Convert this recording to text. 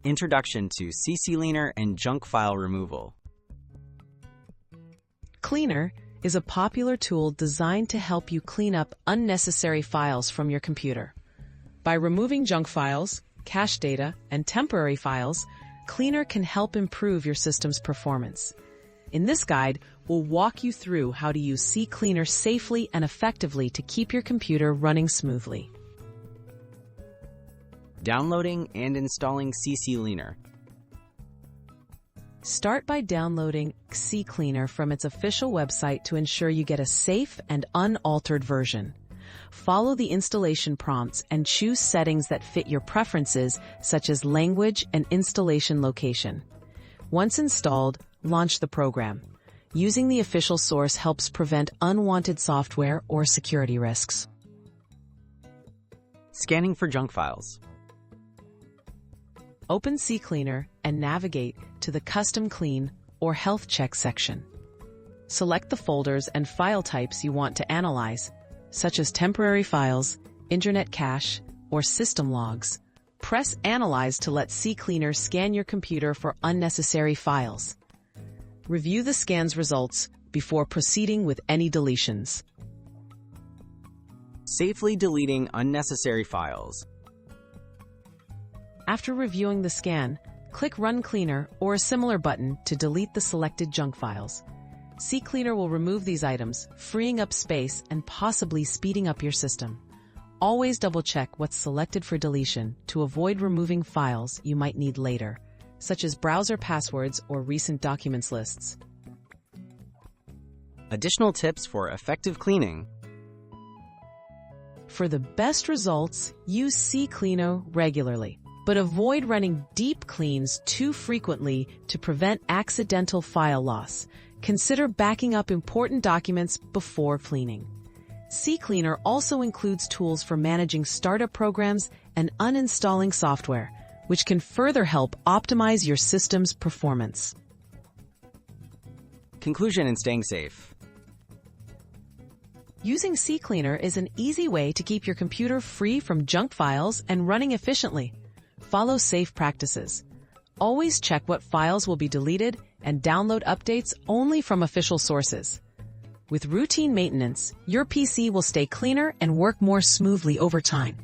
Introduction to CCleaner and Junk File Removal. Cleaner is a popular tool designed to help you clean up unnecessary files from your computer. By removing junk files, cache data, and temporary files, Cleaner can help improve your system's performance. In this guide, we'll walk you through how to use CCleaner safely and effectively to keep your computer running smoothly. Downloading and installing CCleaner. Start by downloading CCleaner from its official website to ensure you get a safe and unaltered version. Follow the installation prompts and choose settings that fit your preferences, such as language and installation location. Once installed, launch the program. Using the official source helps prevent unwanted software or security risks. Scanning for junk files. Open CCleaner and navigate to the Custom Clean or Health Check section. Select the folders and file types you want to analyze, such as temporary files, internet cache, or system logs. Press Analyze to let CCleaner scan your computer for unnecessary files. Review the scan's results before proceeding with any deletions. Safely deleting unnecessary files. After reviewing the scan, click Run Cleaner or a similar button to delete the selected junk files. CCleaner will remove these items, freeing up space and possibly speeding up your system. Always double-check what's selected for deletion to avoid removing files you might need later, such as browser passwords or recent documents lists. Additional tips for effective cleaning. For the best results, use CCleaner regularly, but avoid running deep cleans too frequently to prevent accidental file loss. Consider backing up important documents before cleaning. CCleaner also includes tools for managing startup programs and uninstalling software, which can further help optimize your system's performance. Conclusion and staying safe. Using CCleaner is an easy way to keep your computer free from junk files and running efficiently. Follow safe practices. Always check what files will be deleted and download updates only from official sources. With routine maintenance, your PC will stay cleaner and work more smoothly over time.